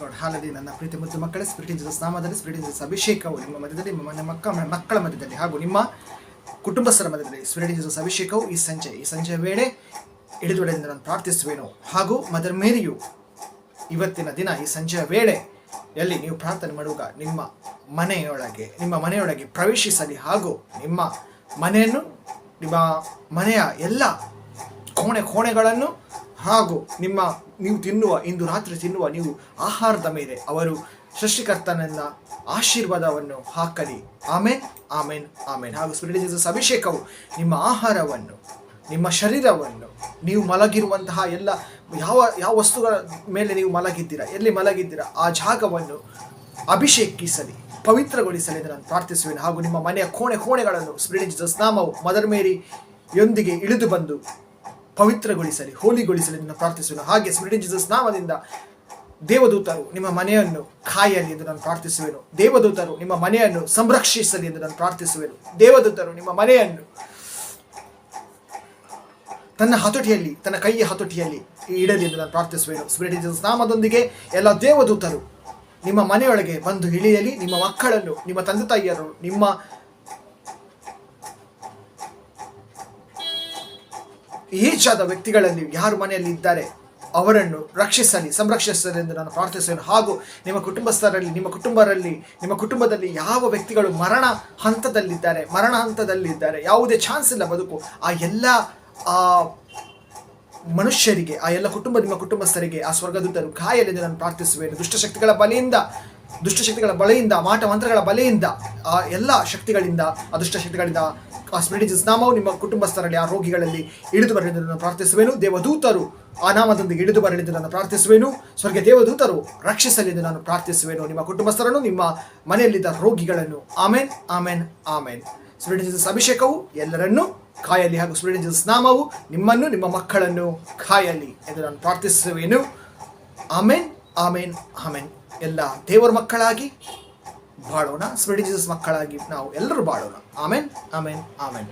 God ಹಾಲದಿ ನನ್ನ ಪ್ರೀತಿ ಮುದ್ದು ಮಕ್ಕಳೇ, ಸ್ಪಿರಿಟ್ ಇನ್ ಜೀಸಸ್ ನಾಮದಲ್ಲಿ ಸ್ಪಿರಿಟ್ ಇನ್ ಜೀಸಸ್ ಅಭಿಷೇಕವು ನಿಮ್ಮ ಮಧ್ಯದಲ್ಲಿ, ನಿಮ್ಮ ಮಕ್ಕಳ ಮಧ್ಯದಲ್ಲಿ ಹಾಗೂ ನಿಮ್ಮ ಕುಟುಂಬಸ್ಥರ ಮಧ್ಯದಲ್ಲಿ ಸ್ಪಿರಿಟ್ ಇನ್ ಜೀಸಸ್ ಅಭಿಷೇಕವು ಈ ಸಂಜೆಯ ವೇಳೆ ಹಿಡಿದುವಳೆಂದು ನಾನು ಪ್ರಾರ್ಥಿಸುವೆನು. ಹಾಗೂ ಮದರ್ ಮೇರಿಯು ಇವತ್ತಿನ ದಿನ ಈ ಸಂಜೆಯ ವೇಳೆ ಎಲ್ಲಿ ನೀವು ಪ್ರಾರ್ಥನೆ ಮಾಡುವಾಗ ನಿಮ್ಮ ಮನೆಯೊಳಗೆ ಪ್ರವೇಶಿಸಲಿ ಹಾಗೂ ನಿಮ್ಮ ಮನೆಯನ್ನು, ನಿಮ್ಮ ಮನೆಯ ಎಲ್ಲ ಕೋಣೆಗಳನ್ನು ಹಾಗೂ ಇಂದು ರಾತ್ರಿ ತಿನ್ನುವ ನೀವು ಆಹಾರದ ಮೇಲೆ ಅವರು ಸೃಷ್ಟಿಕರ್ತನನ್ನ ಆಶೀರ್ವಾದವನ್ನು ಹಾಕಲಿ. ಆಮೇನ್, ಆಮೇನ್, ಆಮೇನ್. ಹಾಗೂ ಸ್ಪಿರಿಟ್ ಜೀಸಸ್ ಅಭಿಷೇಕವು ನಿಮ್ಮ ಆಹಾರವನ್ನು, ನಿಮ್ಮ ಶರೀರವನ್ನು, ನೀವು ಮಲಗಿರುವಂತಹ ಎಲ್ಲ ಯಾವ ವಸ್ತುಗಳ ಮೇಲೆ ನೀವು ಎಲ್ಲಿ ಮಲಗಿದ್ದೀರಾ ಆ ಜಾಗವನ್ನು ಅಭಿಷೇಕಿಸಲಿ, ಪವಿತ್ರಗೊಳಿಸಲಿ ಎಂದು ನಾನು ಪ್ರಾರ್ಥಿಸುವೆನು. ಹಾಗೂ ನಿಮ್ಮ ಮನೆಯ ಕೋಣೆಗಳನ್ನು ಸ್ಪಿರಿಟ್ ಜೀಸಸ್ ನಾಮವು ಮದರ್ ಮೇರಿಯೊಂದಿಗೆ ಇಳಿದು ಬಂದು ಪವಿತ್ರಗೊಳಿಸಲಿ, ಹೋಲಿಗೊಳಿಸಲಿ ಎಂದು ಪ್ರಾರ್ಥಿಸುವೆನು. ಹಾಗೆ ಸ್ಪಿರಿಟ್ ಜೀಸಸ್ ನಾಮದಿಂದ ದೇವದೂತರು ನಿಮ್ಮ ಮನೆಯನ್ನು ಕಾಯಲಿ ಎಂದು ನಾನು ಪ್ರಾರ್ಥಿಸುವೆನು. ದೇವದೂತರು ನಿಮ್ಮ ಮನೆಯನ್ನು ಸಂರಕ್ಷಿಸಲಿ ಎಂದು ನಾನು ಪ್ರಾರ್ಥಿಸುವೆನು. ದೇವದೂತರು ನಿಮ್ಮ ಮನೆಯನ್ನು ತನ್ನ ಕೈಯ ಹತೋಟಿಯಲ್ಲಿ ಇಡಲಿ ಎಂದು ನಾನು ಪ್ರಾರ್ಥಿಸುವೆನು. ಸ್ಪಿರಿಟ್ ಜೀಸಸ್ ನಾಮದೊಂದಿಗೆ ಎಲ್ಲ ದೇವದೂತರು ನಿಮ್ಮ ಮನೆಯೊಳಗೆ ಬಂದು ಇಳಿಯಲಿ. ನಿಮ್ಮ ಮಕ್ಕಳನ್ನು, ನಿಮ್ಮ ತಂದೆ ತಾಯಿಯರು, ನಿಮ್ಮ ಏಜಾದ ವ್ಯಕ್ತಿಗಳಲ್ಲಿ ಯಾರು ಮನೆಯಲ್ಲಿ ಇದ್ದಾರೆ ಅವರನ್ನು ಸಂರಕ್ಷಿಸಲಿ ಎಂದು ನಾನು ಪ್ರಾರ್ಥಿಸುವೆನು. ಹಾಗೂ ನಿಮ್ಮ ಕುಟುಂಬದಲ್ಲಿ ಯಾವ ವ್ಯಕ್ತಿಗಳು ಮರಣ ಹಂತದಲ್ಲಿದ್ದಾರೆ, ಯಾವುದೇ ಚಾನ್ಸ್ ಇಲ್ಲ ಬದುಕು, ಆ ಎಲ್ಲ ಮನುಷ್ಯರಿಗೆ, ಆ ಎಲ್ಲ ನಿಮ್ಮ ಕುಟುಂಬಸ್ಥರಿಗೆ ಆ ಸ್ವರ್ಗದೂತರು ಕಾಯಲಿ ಎಂದು ನಾನು ಪ್ರಾರ್ಥಿಸುವೆನು. ದುಷ್ಟಶಕ್ತಿಗಳ ಬಲೆಯಿಂದ, ಮಾಟ ಮಂತ್ರಗಳ ಬಲೆಯಿಂದ, ಆ ಎಲ್ಲ ಶಕ್ತಿಗಳಿಂದ, ದುಷ್ಟಶಕ್ತಿಗಳಿಂದ ಆ ಸ್ಪಿರಿಟ್ ಜೀಸಸ್ ನಾಮವು ನಿಮ್ಮ ಕುಟುಂಬಸ್ಥರಲ್ಲಿ, ಆ ರೋಗಿಗಳಲ್ಲಿ ಇಳಿದು ಬರಲೆಂದು ನಾನು ಪ್ರಾರ್ಥಿಸುವೆನು. ದೇವದೂತರು ಆ ನಾಮದೊಂದಿಗೆ ಇಳಿದು ಬರಲೆಂದು ನಾನು ಪ್ರಾರ್ಥಿಸುವೆನು. ಸ್ವರ್ಗ ದೇವದೂತರು ರಕ್ಷಿಸಲೆಂದು ನಾನು ಪ್ರಾರ್ಥಿಸುವೆನು ನಿಮ್ಮ ಕುಟುಂಬಸ್ಥರನ್ನು, ನಿಮ್ಮ ಮನೆಯಲ್ಲಿದ್ದ ರೋಗಿಗಳನ್ನು. ಆಮೇನ್, ಆಮೇನ್, ಆಮೇನ್. ಸ್ಪಿರಿಟ್ ಜೀಸಸ್ ಅಭಿಷೇಕವು ಎಲ್ಲರನ್ನೂ ಕಾಯಲಿ ಹಾಗೂ ಸ್ಪಿರಿಟ್ ಜೀಸಸ್ ನಾಮವು ನಿಮ್ಮನ್ನು, ನಿಮ್ಮ ಮಕ್ಕಳನ್ನು ಕಾಯಲಿ ಎಂದು ನಾನು ಪ್ರಾರ್ಥಿಸುವೆನು. ಆಮೇನ್, ಆಮೇನ್, ಆಮೇನ್. ಎಲ್ಲ ದೇವರ ಮಕ್ಕಳಾಗಿ ಬಾಳೋಣ, ಸ್ಪಿರಿಟ್ ಜೀಸಸ್ ಮಕ್ಕಳಾಗಿ ನಾವು ಎಲ್ಲರೂ ಬಾಳೋಣ. ಆಮೇನ್, ಆಮೇನ್, ಆಮೇನ್.